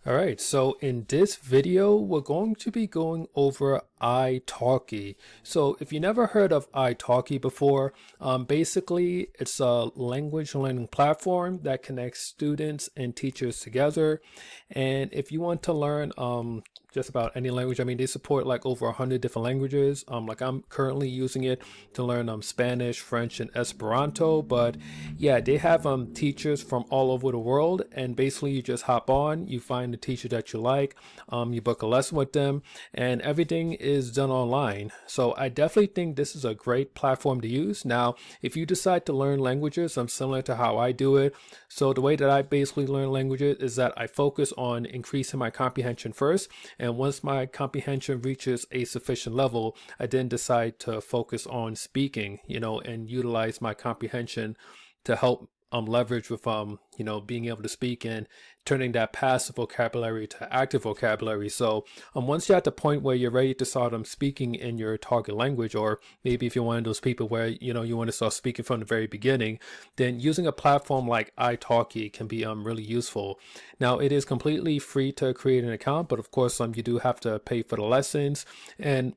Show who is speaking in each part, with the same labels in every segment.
Speaker 1: All right, so in this video, we're going to be going over iTalki. So if you never heard of iTalki before, basically it's a language learning platform that connects students and teachers together. And if you want to learn just about any language, I mean, they support like over 100 different languages. Like I'm currently using it to learn Spanish, French, and Esperanto. But yeah, they have teachers from all over the world, and basically you just hop on, you find the teacher that you like, you book a lesson with them, and everything is done online. So I definitely think this is a great platform to use. Now, if you decide to learn languages, similar to how I do it. So the way that I basically learn languages is that I focus on increasing my comprehension first, and once my comprehension reaches a sufficient level, I then decide to focus on speaking, and utilize my comprehension to help leverage with being able to speak and turning that passive vocabulary to active vocabulary. So once you're at the point where you're ready to start speaking in your target language, or maybe if you're one of those people where you want to start speaking from the very beginning, then using a platform like iTalki can be really useful. Now, it is completely free to create an account, but of course you do have to pay for the lessons. And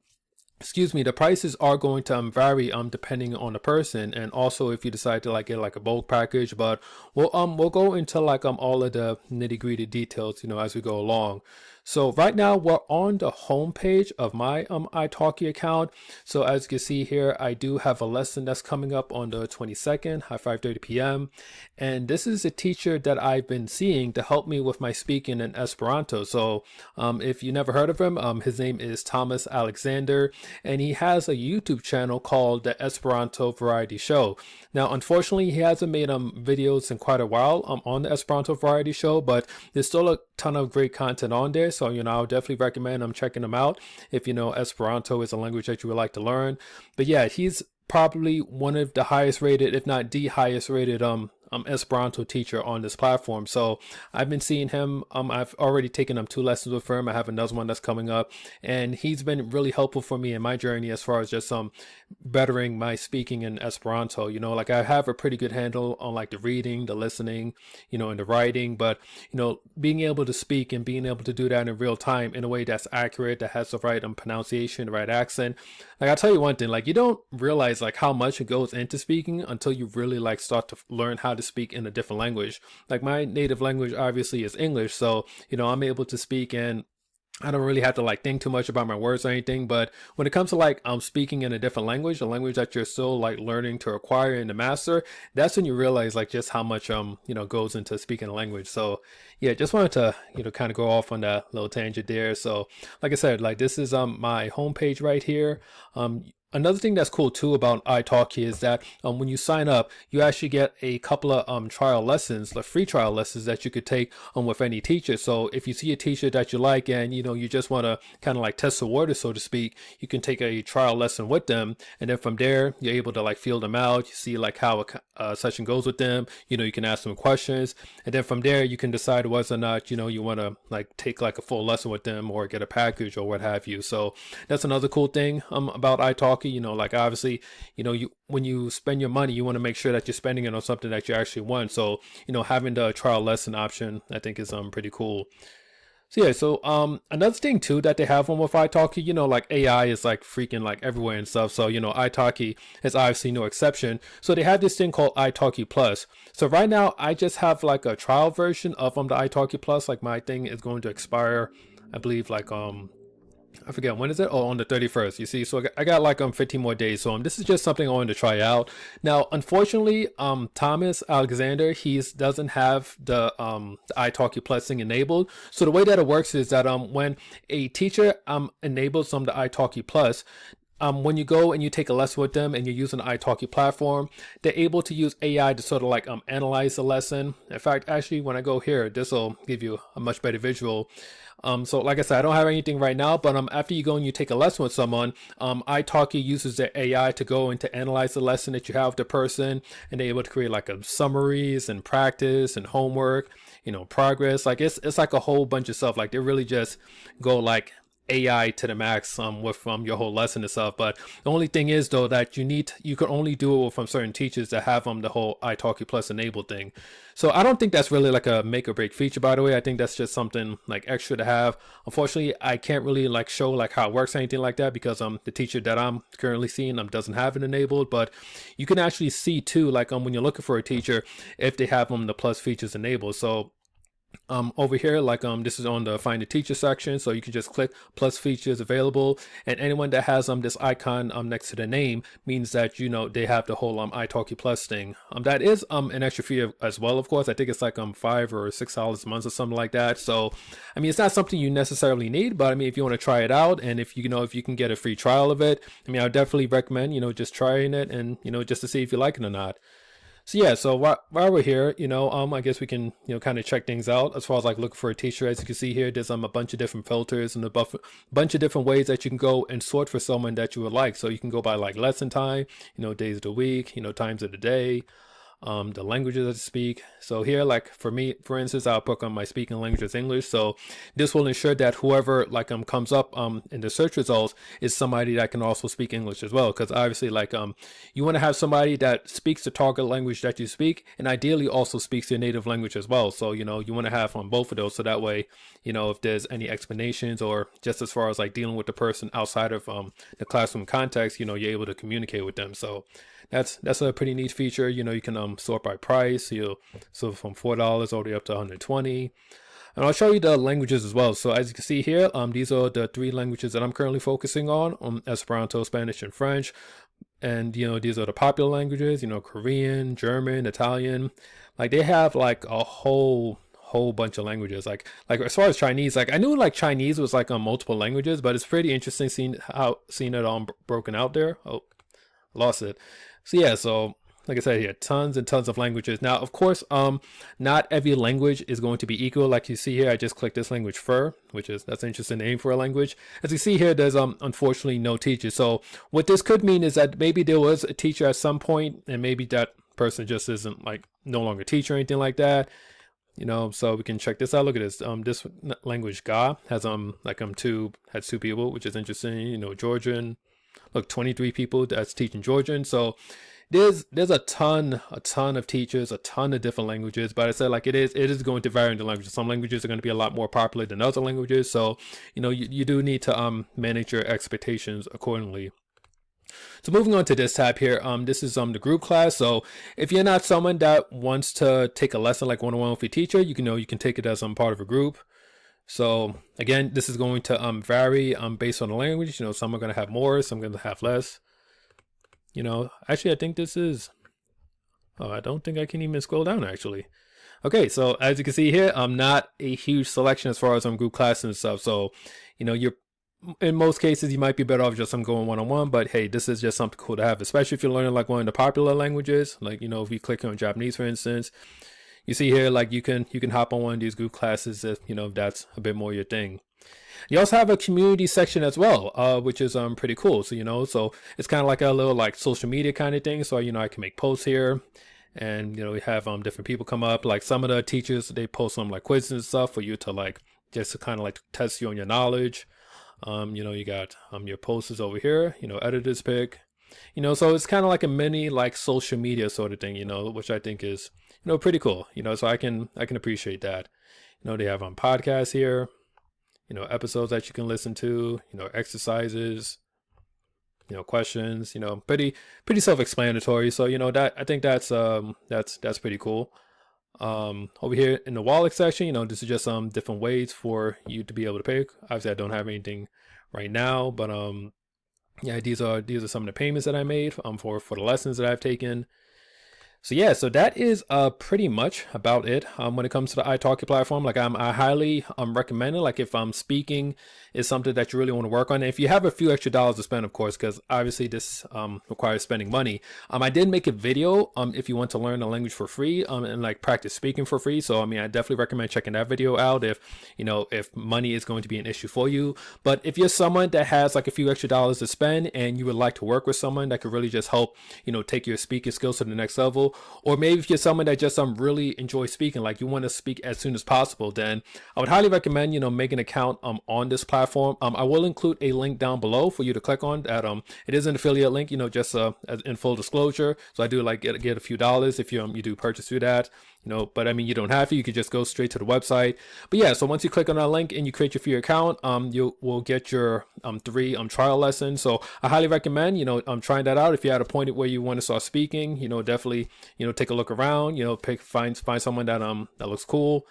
Speaker 1: the prices are going to vary depending on the person, and also if you decide to like get like a bulk package. But we'll go into like all of the nitty-gritty details as we go along. So right now we're on the home page of my iTalki account. So as you can see here, I do have a lesson that's coming up on the 22nd at 5:30 p.m. And this is a teacher that I've been seeing to help me with my speaking in Esperanto. So if you never heard of him, his name is Thomas Alexander, and he has a YouTube channel called the Esperanto Variety Show. Now, unfortunately, he hasn't made videos in quite a while on the Esperanto Variety Show, but there's still a ton of great content on there. So, I'll definitely recommend checking them out if Esperanto is a language that you would like to learn. But yeah, he's probably one of the highest rated, if not the highest rated Esperanto teacher on this platform. So I've been seeing him. I've already taken 2 lessons with him. I have another one that's coming up, and he's been really helpful for me in my journey as far as just bettering my speaking in Esperanto. Like I have a pretty good handle on like the reading, the listening, and the writing, but being able to speak and being able to do that in real time in a way that's accurate, that has the right pronunciation, the right accent. Like I'll tell you one thing, like you don't realize like how much it goes into speaking until you really like start to learn how to speak in a different language. Like my native language obviously is English, so I'm able to speak, and I don't really have to like think too much about my words or anything. But when it comes to like speaking in a different language, a language that you're still like learning to acquire and to master, that's when you realize like just how much goes into speaking a language. So yeah, just wanted to kind of go off on that little tangent there. So like I said, like this is my homepage right here. Another thing that's cool too about iTalki is that when you sign up, you actually get a couple of trial lessons, like free trial lessons that you could take with any teacher. So if you see a teacher that you like and you just want to kind of like test the water, so to speak, you can take a trial lesson with them, and then from there you're able to like feel them out. You see like how a session goes with them. You can ask them questions, and then from there you can decide whether or not you want to like take like a full lesson with them or get a package or what have you. So that's another cool thing about iTalki. Like obviously, you when you spend your money, you want to make sure that you're spending it on something that you actually want. So, having the trial lesson option, I think is pretty cool. So yeah, so another thing too that they have on with iTalki, like AI is like freaking like everywhere and stuff. So, iTalki is obviously no exception. So they have this thing called iTalki Plus. So right now I just have like a trial version of the iTalki Plus. Like my thing is going to expire, I believe like I forget when is it? Oh, on the 31st. You see, so I got like 15 more days. So this is just something I wanted to try out. Now, unfortunately, Thomas Alexander, he doesn't have the iTalki Plus thing enabled. So the way that it works is that when a teacher enables the iTalki Plus, when you go and you take a lesson with them and you're using the iTalki platform, they're able to use AI to sort of like analyze the lesson. In fact, actually, when I go here, this will give you a much better visual. So like I said, I don't have anything right now, but after you go and you take a lesson with someone, iTalki uses their AI to go and to analyze the lesson that you have with the person, and they're able to create like summaries and practice and homework, progress. Like it's like a whole bunch of stuff. Like they really just go like AI to the max with your whole lesson itself. But the only thing is though that you can only do it from certain teachers that have the whole iTalki Plus enabled thing. So I don't think that's really like a make or break feature, by the way. I think that's just something like extra to have. Unfortunately, I can't really like show like how it works or anything like that because the teacher that I'm currently seeing doesn't have it enabled. But you can actually see too, like when you're looking for a teacher, if they have the plus features enabled. So over here, like this is on the find a teacher section, so you can just click plus features available, and anyone that has this icon next to the name means that they have the whole iTalki Plus thing. That is an extra fee as well, of course. I think it's like $5 or $6 a month or something like that. So I mean, it's not something you necessarily need, but I mean, if you want to try it out, and if you can get a free trial of it, I mean, I would definitely recommend just trying it, and just to see if you like it or not. So yeah, so while we're here, I guess we can, kind of check things out as far as like looking for a teacher. As you can see here, there's a bunch of different filters and a bunch of different ways that you can go and sort for someone that you would like. So you can go by like lesson time, days of the week, times of the day, the languages that I speak. So here, like for me, for instance, I'll put on my speaking language is English. So this will ensure that whoever like comes up in the search results is somebody that can also speak English as well. Because obviously, like you want to have somebody that speaks the target language that you speak, and ideally also speaks your native language as well. So you want to have on both of those, so that way if there's any explanations or just as far as like dealing with the person outside of the classroom context, you're able to communicate with them. So that's a pretty neat feature. You can sort by price. So from $4 all the way up to $120. And I'll show you the languages as well. So as you can see here, these are the 3 languages that I'm currently focusing on, Esperanto, Spanish, and French. And these are the popular languages, Korean, German, Italian. Like they have like a whole bunch of languages. Like as far as Chinese, like I knew like Chinese was like on multiple languages, but it's pretty interesting seeing it all broken out there. Oh, lost it. So yeah, so like I said here, tons and tons of languages. Now, of course, not every language is going to be equal. Like you see here, I just clicked this language fur, that's an interesting name for a language. As you see here, there's unfortunately no teacher. So what this could mean is that maybe there was a teacher at some point, and maybe that person just isn't like no longer a teacher or anything like that. So we can check this out. Look at this. This language Ga has two people, which is interesting. Georgian. Look, 23 people that's teaching Georgian. So there's a ton of teachers, a ton of different languages. But I said like it is going to vary in the languages. Some languages are going to be a lot more popular than other languages. So you do need to manage your expectations accordingly. So moving on to this tab here, this is the group class. So if you're not someone that wants to take a lesson like one-on-one with your teacher, you can take it as part of a group. So again, this is going to vary based on the language. Some are going to have more, some are going to have less. Actually, I think this is. Oh, I don't think I can even scroll down actually. Okay, so as you can see here, I'm not a huge selection as far as group classes and stuff. So, you're in most cases you might be better off just going one-on-one. But hey, this is just something cool to have, especially if you're learning like one of the popular languages. Like if you click on Japanese, for instance. You see here, like you can hop on one of these group classes if that's a bit more your thing. You also have a community section as well, which is pretty cool. So so it's kind of like a little like social media kind of thing. So I can make posts here, and we have different people come up. Like some of the teachers, they post some like quizzes and stuff for you to like just to kind of like test you on your knowledge. You got your posters over here. Editors pick. So it's kind of like a mini like social media sort of thing. Which I think is pretty cool. So I can appreciate that. They have podcasts here. Episodes that you can listen to. Exercises. Questions. Pretty self-explanatory. So that I think that's pretty cool. Over here in the wallet section, this is just different ways for you to be able to pay. Obviously, I don't have anything right now, but yeah, these are some of the payments that I made for the lessons that I've taken. So yeah, so that is pretty much about it when it comes to the iTalki platform. Like I highly recommend it. Like if speaking is something that you really want to work on, and if you have a few extra dollars to spend, of course, because obviously this requires spending money. I did make a video if you want to learn a language for free and like practice speaking for free. So I mean, I definitely recommend checking that video out if if money is going to be an issue for you. But if you're someone that has like a few extra dollars to spend and you would like to work with someone that could really just help take your speaking skills to the next level, or maybe if you're someone that just really enjoy speaking, like you want to speak as soon as possible, then I would highly recommend make an account on this platform. I will include a link down below for you to click on. That it is an affiliate link, just in full disclosure. So I do like get a few dollars if you do purchase through that. But I mean, you don't have to. You could just go straight to the website. But yeah, so once you click on that link and you create your free account, you will get your 3 trial lessons. So I highly recommend trying that out. If you're at a point where you want to start speaking, definitely take a look around. Find someone that looks cool.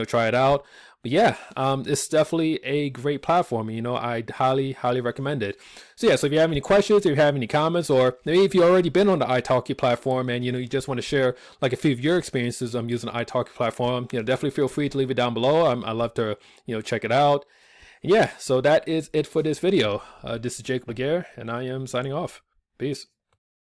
Speaker 1: Try it out. But yeah, it's definitely a great platform. I highly recommend it. So yeah, so if you have any questions, if you have any comments, or maybe if you've already been on the iTalki platform and you just want to share like a few of your experiences using the iTalki platform, definitely feel free to leave it down below. I love to check it out. And yeah, so that is it for this video. This is Jake Laguerre, and I am signing off. Peace.